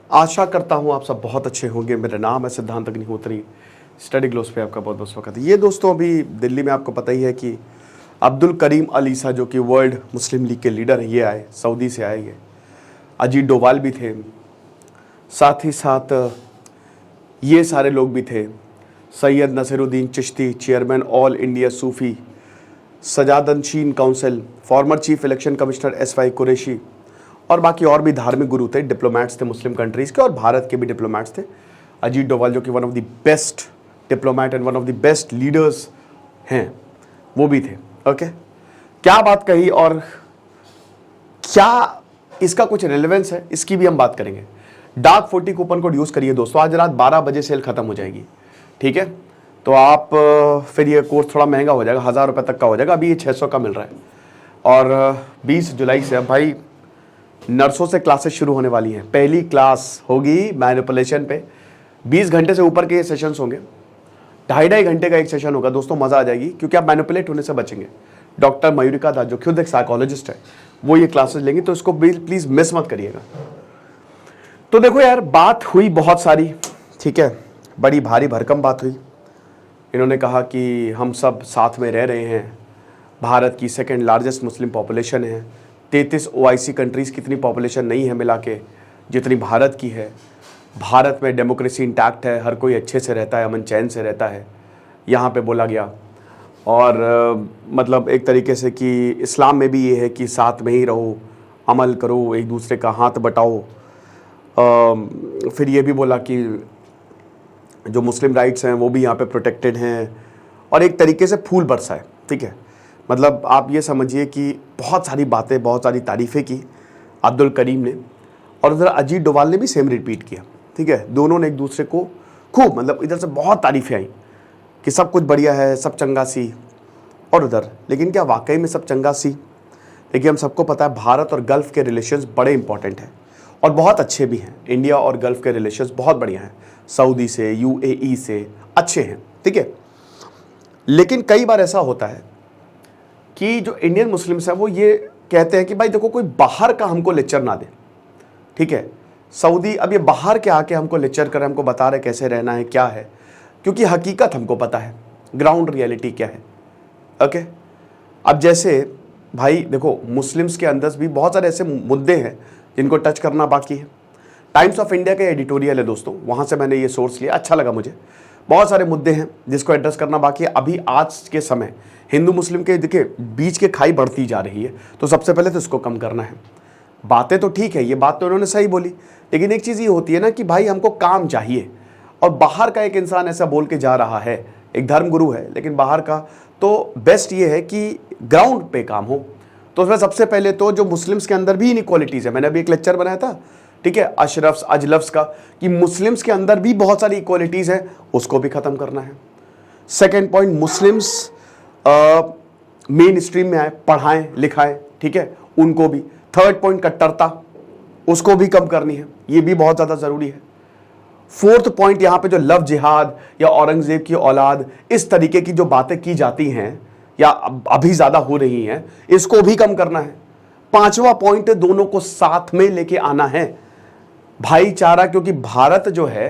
आशा करता हूँ आप सब बहुत अच्छे होंगे। मेरा नाम है सिद्धांत अग्निहोत्री। स्टडी ग्लोस पे आपका बहुत बहुत स्वागत है। ये दोस्तों अभी दिल्ली में आपको पता ही है कि अब्दुल करीम अल ईसा जो कि वर्ल्ड मुस्लिम लीग के लीडर हैं, ये आए, सऊदी से आए। ये अजीत डोवाल भी थे, साथ ही साथ ये सारे लोग भी थे। Syed Naseeruddin Chishti, chairman all India Sufi Sajjadanashin council, former chief election commissioner SY. Qureshi और बाकी और भी धार्मिक गुरु थे, डिप्लोमैट्स थे मुस्लिम कंट्रीज़ के और भारत के भी डिप्लोमैट्स थे। अजीत डोवाल जो कि one of the best diplomat and one of the best leaders हैं, वो भी थे। ओके, क्या बात कही और क्या इसका कुछ रेलेवेंस है, इसकी भी हम बात करेंगे। डार्क 40 कूपन कोड यूज़ करिए दोस्तों, आज रात 12 बजे सेल खत्म हो जाएगी, ठीक है। तो आप फिर ये कोर्स थोड़ा महंगा हो जाएगा, 1000 रुपये तक का हो जाएगा, अभी ये 600 का मिल रहा है। और 20 जुलाई से अब भाई नर्सों से क्लासेस शुरू होने वाली हैं। पहली क्लास होगी मैनिपुलेशन पे, 20 घंटे से ऊपर के सेशंस होंगे, 2.5 घंटे का एक सेशन होगा दोस्तों, मज़ा आ जाएगी क्योंकि आप मैनिपुलेट होने से बचेंगे। डॉक्टर मयूरिका दास जो खुद एक साइकोलॉजिस्ट है, वो ये क्लासेस लेंगी, तो इसको प्लीज़ मिस मत करिएगा। तो देखो यार, बात हुई बहुत सारी, ठीक है, बड़ी भारी भरकम बात हुई। इन्होंने कहा कि हम सब साथ में रह रहे हैं, भारत की सेकेंड लार्जेस्ट मुस्लिम पॉपुलेशन है, 33 OIC कंट्रीज़ की इतनी पॉपुलेशन नहीं है मिला के जितनी भारत की है। भारत में डेमोक्रेसी इंटैक्ट है, हर कोई अच्छे से रहता है, अमन चैन से रहता है, यहाँ पे बोला गया। और मतलब एक तरीके से कि इस्लाम में भी ये है कि साथ में ही रहो, अमल करो, एक दूसरे का हाथ बटाओ। फिर ये भी बोला कि जो मुस्लिम राइट्स हैं वो भी यहाँ पे प्रोटेक्टेड हैं, और एक तरीके से फूल बरसाए, ठीक है। मतलब आप ये समझिए कि बहुत सारी बातें, बहुत सारी तारीफ़ें की अब्दुल करीम ने, और उधर अजीत डोवाल ने भी सेम रिपीट किया, ठीक है। दोनों ने एक दूसरे को खूब, मतलब इधर से बहुत तारीफ़ें आई कि सब कुछ बढ़िया है, सब चंगा सी, और उधर लेकिन क्या वाकई में सब चंगा सी? देखिए, हम सबको पता है भारत और गल्फ़ के रिलेशंस बड़े इंपॉर्टेंट हैं और बहुत अच्छे भी हैं। इंडिया और गल्फ़ के रिलेशंस बहुत बढ़िया हैं, सऊदी से, UAE से अच्छे हैं, ठीक है। लेकिन कई बार ऐसा होता है कि जो इंडियन मुस्लिम्स हैं वो ये कहते हैं कि भाई देखो, कोई बाहर का हमको लेक्चर ना दे, ठीक है। सऊदी अब ये बाहर के आके हमको लेक्चर कर, हमको बता रहे कैसे रहना है, क्या है, क्योंकि हकीकत हमको पता है, ग्राउंड रियलिटी क्या है। ओके, अब जैसे भाई देखो, मुस्लिम्स के अंदर भी बहुत सारे ऐसे मुद्दे हैं जिनको टच करना बाकी है। टाइम्स ऑफ इंडिया का एडिटोरियल है दोस्तों, वहाँ से मैंने ये सोर्स लिया, अच्छा लगा मुझे। बहुत सारे मुद्दे हैं जिसको एड्रेस करना बाकी है। अभी आज के समय हिंदू मुस्लिम के देखिए बीच के खाई बढ़ती जा रही है, तो सबसे पहले तो इसको कम करना है। बातें तो ठीक है, ये बात तो उन्होंने सही बोली, लेकिन एक चीज़ ये होती है ना कि भाई हमको काम चाहिए, और बाहर का एक इंसान ऐसा बोल के जा रहा है, एक धर्मगुरु है लेकिन बाहर का, तो बेस्ट ये है कि ग्राउंड पे काम हो। तो उसमें सबसे पहले तो जो मुस्लिम्स के अंदर भी इनइक्वालिटीज़ है, मैंने अभी एक लेक्चर बनाया था, ठीक है, अशरफ्स अजलफ्स का, कि मुस्लिम्स के अंदर भी बहुत सारी इक्वालिटीज़ हैं, उसको भी ख़त्म करना है। Second point, Muslims main stream में आए, पढ़ाएं लिखाएं, ठीक है, उनको भी। थर्ड पॉइंट, कट्टरता, उसको भी कम करनी है, ये भी बहुत ज़्यादा ज़रूरी है। फोर्थ पॉइंट, यहाँ पे जो लव जिहाद या औरंगजेब की औलाद, इस तरीके की जो बातें की जाती हैं या अभी ज़्यादा हो रही हैं, इसको भी कम करना है। पांचवा पॉइंट, दोनों को साथ में लेके आना है, भाईचारा, क्योंकि भारत जो है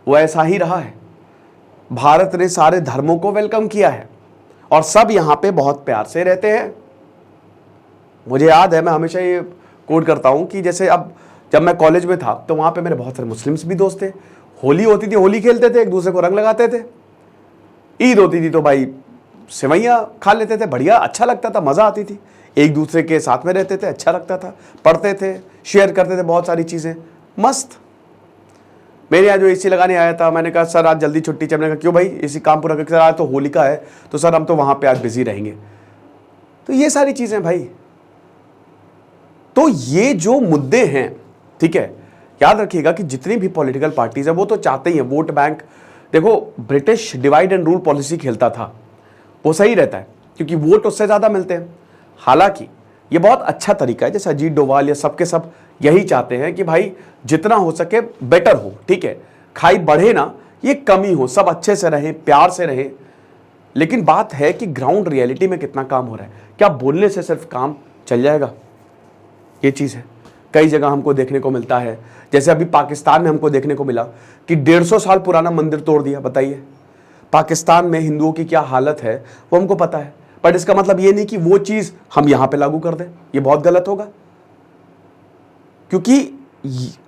वो ऐसा ही रहा है। भारत ने सारे धर्मों को वेलकम किया है और सब यहाँ पे बहुत प्यार से रहते हैं। मुझे याद है, मैं हमेशा ये कोट करता हूँ कि जैसे अब जब मैं कॉलेज में था तो वहाँ पे मेरे बहुत सारे मुस्लिम्स भी दोस्त थे। होली होती थी, होली खेलते थे, एक दूसरे को रंग लगाते थे। ईद होती थी तो भाई सेवैयाँ खा लेते थे, बढ़िया, अच्छा लगता था, मज़ा आती थी, एक दूसरे के साथ में रहते थे, अच्छा लगता था, पढ़ते थे, शेयर करते थे बहुत सारी चीज़ें, मस्त। मेरे यहाँ जो AC लगाने आया था, मैंने कहा सर आज जल्दी छुट्टी चाहिए। मैंने कहा क्यों भाई, AC काम पूरा करके, सर आज तो होलिका है, तो सर हम तो वहाँ पे आज बिजी रहेंगे। तो ये सारी चीज़ें भाई, तो ये जो मुद्दे हैं, ठीक है, याद रखिएगा कि जितनी भी पॉलिटिकल पार्टीज हैं वो तो चाहते ही हैं वोट बैंक। देखो, British divide and rule policy खेलता था, वो सही रहता है क्योंकि वोट उससे ज़्यादा मिलते हैं। हालांकि ये बहुत अच्छा तरीका है, जैसे अजीत डोवाल या सबके सब यही चाहते हैं कि भाई जितना हो सके बेटर हो, ठीक है, खाई बढ़े ना, ये कमी हो, सब अच्छे से रहें, प्यार से रहें। लेकिन बात है कि ग्राउंड रियलिटी में कितना काम हो रहा है। क्या बोलने से सिर्फ काम चल जाएगा? ये चीज़ है। कई जगह हमको देखने को मिलता है। जैसे अभी पाकिस्तान में हमको देखने को मिला कि 150 साल पुराना मंदिर तोड़ दिया। बताइए पाकिस्तान में हिंदुओं की क्या हालत है वो हमको पता है, बट इसका मतलब ये नहीं कि वो चीज हम यहां पे लागू कर दें, ये बहुत गलत होगा। क्योंकि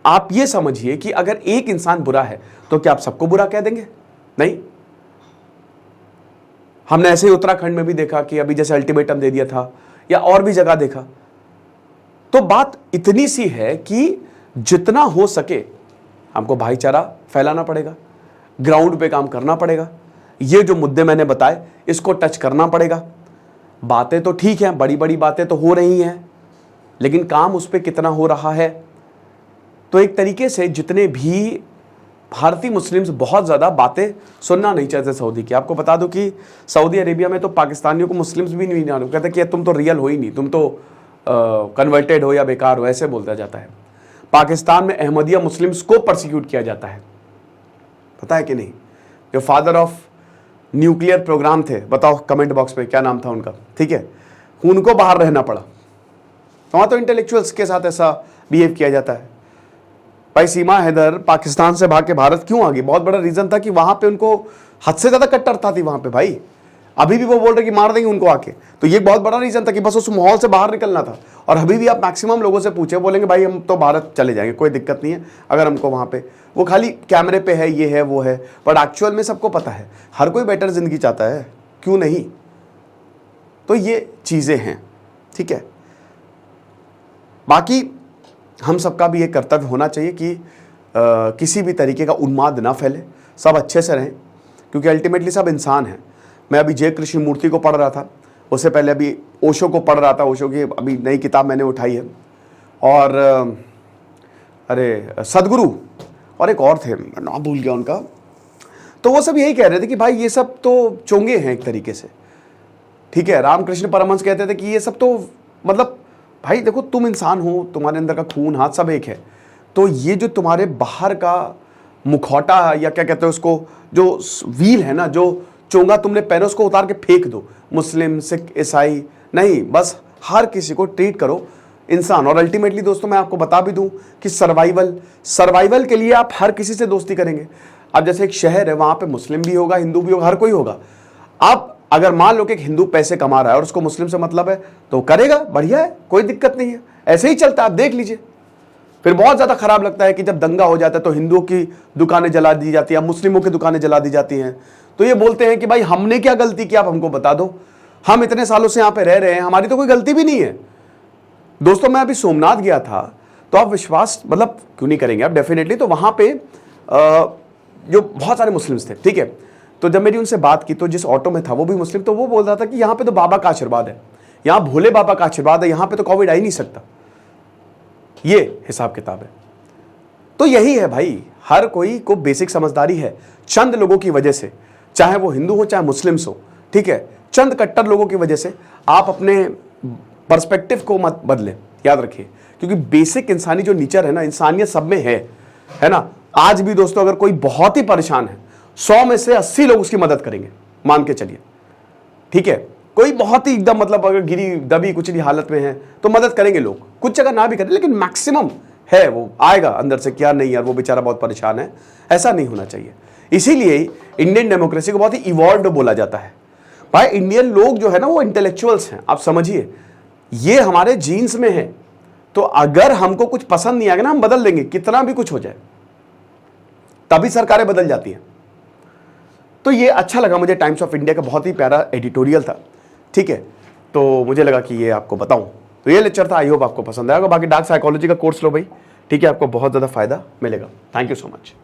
आप ये समझिए कि अगर एक इंसान बुरा है तो क्या आप सबको बुरा कह देंगे? नहीं। हमने ऐसे ही उत्तराखंड में भी देखा कि अभी जैसे अल्टीमेटम दे दिया था, या और भी जगह देखा। तो बात इतनी सी है कि जितना हो सके हमको भाईचारा फैलाना पड़ेगा, ग्राउंड पे काम करना पड़ेगा। ये जो मुद्दे मैंने बताए इसको टच करना पड़ेगा। बातें तो ठीक हैं, बड़ी बड़ी बातें तो हो रही हैं, लेकिन काम उस पर कितना हो रहा है? तो एक तरीके से जितने भी भारतीय मुस्लिम्स बहुत ज़्यादा बातें सुनना नहीं चाहते सऊदी की। आपको बता दूं कि सऊदी अरेबिया में तो पाकिस्तानियों को मुस्लिम्स भी नहीं जानो, कहते कि तुम तो रियल हो ही नहीं, तुम तो कन्वर्टेड हो या बेकार हो, ऐसे बोलता जाता है। पाकिस्तान में अहमदिया मुस्लिम्स को परसिक्यूट किया जाता है, पता है कि नहीं? जो फादर ऑफ न्यूक्लियर प्रोग्राम थे, बताओ कमेंट बॉक्स में क्या नाम था उनका, ठीक है, उनको बाहर रहना पड़ा। वहाँ तो इंटेलेक्चुअल्स के साथ ऐसा बिहेव किया जाता है। भाई सीमा हैदर पाकिस्तान से भाग के भारत क्यों आ गई? बहुत बड़ा रीजन था कि वहां पे उनको हद से ज्यादा कट्टरता थी वहां पे भाई। अभी भी वो बोल रहे कि मार देंगे उनको आके, तो ये बहुत बड़ा रीजन था कि बस उस माहौल से बाहर निकलना था। और अभी भी आप मैक्सिमम लोगों से पूछे, बोलेंगे भाई हम तो भारत चले जाएंगे, कोई दिक्कत नहीं है अगर हमको वहां पे, वो खाली कैमरे पे है, ये है वो है, बट एक्चुअल में सबको पता है हर कोई बेटर जिंदगी चाहता है, क्यों नहीं? तो ये चीजें हैं, ठीक है। बाकी हम सबका भी ये कर्तव्य होना चाहिए कि किसी भी तरीके का उन्माद ना फैले, सब अच्छे से रहें, क्योंकि अल्टीमेटली सब इंसान हैं। मैं अभी जय कृष्णमूर्ति को पढ़ रहा था, उससे पहले अभी ओशो को पढ़ रहा था। ओशो की अभी नई किताब मैंने उठाई है, और अरे सदगुरु और एक और थे, नाम भूल गया उनका। तो वो सब यही कह रहे थे कि भाई ये सब तो चोंगे हैं एक तरीके से, ठीक है। रामकृष्ण परमहंस कहते थे कि ये सब तो मतलब भाई देखो तुम इंसान हो, तुम्हारे अंदर का खून हाथ सब एक है, तो ये जो तुम्हारे बाहर का मुखौटा या क्या कहते हैं उसको, जो व्हील है ना, जो चोंगा तुमने पहना, उसको उतार के फेंक दो। मुस्लिम, सिख, ईसाई नहीं, बस हर किसी को ट्रीट करो इंसान। और अल्टीमेटली दोस्तों मैं आपको बता भी दूं कि सर्वाइवल के लिए आप हर किसी से दोस्ती करेंगे। अब जैसे एक शहर है, वहां पे मुस्लिम भी होगा, हिंदू भी होगा, हर कोई होगा। आप अगर मान लो कि एक हिंदू पैसे कमा रहा है और उसको मुस्लिम से मतलब है तो करेगा, बढ़िया है, कोई दिक्कत नहीं है, ऐसे ही चलता है, आप देख लीजिए। फिर बहुत ज्यादा खराब लगता है कि जब दंगा हो जाता है तो हिंदुओं की दुकानें जला दी जाती है, मुस्लिमों की दुकानें जला दी जाती हैं। तो ये बोलते हैं कि भाई हमने क्या गलती की, आप हमको बता दो, हम इतने सालों से यहाँ पे रह रहे हैं, हमारी तो कोई गलती भी नहीं है। दोस्तों मैं अभी सोमनाथ गया था, तो आप विश्वास मतलब क्यों नहीं करेंगे आप, डेफिनेटली। तो वहां पे जो बहुत सारे मुस्लिम्स थे, ठीक है। तो जब मेरी उनसे बात की तो जिस ऑटो में था वो भी मुस्लिम, तो वो बोल रहा था कि यहाँ पे तो बाबा का आशीर्वाद है, यहाँ भोले बाबा का आशीर्वाद है, यहाँ पे तो कोविड आ ही नहीं सकता। ये हिसाब किताब है। तो यही है भाई, हर कोई को बेसिक समझदारी है। चंद लोगों की वजह से, चाहे वो हिंदू हो चाहे मुस्लिम्स हो, ठीक है, चंद कट्टर लोगों की वजह से आप अपने पर्सपेक्टिव को मत बदले, याद रखिए। क्योंकि बेसिक इंसानी जो नेचर है ना, इंसानियत सब में है ना। आज भी दोस्तों अगर कोई बहुत ही परेशान है, 100 में से 80 लोग उसकी मदद करेंगे, मान के चलिए, ठीक है। कोई बहुत ही एकदम मतलब अगर गिरी दबी कुचली हालत में है तो मदद करेंगे लोग, कुछ जगह ना भी करें, लेकिन मैक्सिमम है वो आएगा अंदर से, क्या नहीं यार वो बेचारा बहुत परेशान है, ऐसा नहीं होना चाहिए। इसीलिए इंडियन डेमोक्रेसी को बहुत ही इवॉल्व्ड बोला जाता है। भाई इंडियन लोग जो है ना वो इंटेलेक्चुअल्स हैं, आप समझिए, ये हमारे जीन्स में है। तो अगर हमको कुछ पसंद नहीं आएगा ना, हम बदल देंगे, कितना भी कुछ हो जाए, तभी सरकारें बदल जाती हैं। तो ये अच्छा लगा मुझे, टाइम्स ऑफ इंडिया का बहुत ही प्यारा एडिटोरियल था, ठीक है। तो मुझे लगा कि ये आपको बताऊं। तो ये लेक्चर था, आई होप आपको पसंद आएगा। बाकी डार्क साइकोलॉजी का कोर्स लो भाई, ठीक है, आपको बहुत ज़्यादा फायदा मिलेगा। Thank you so much.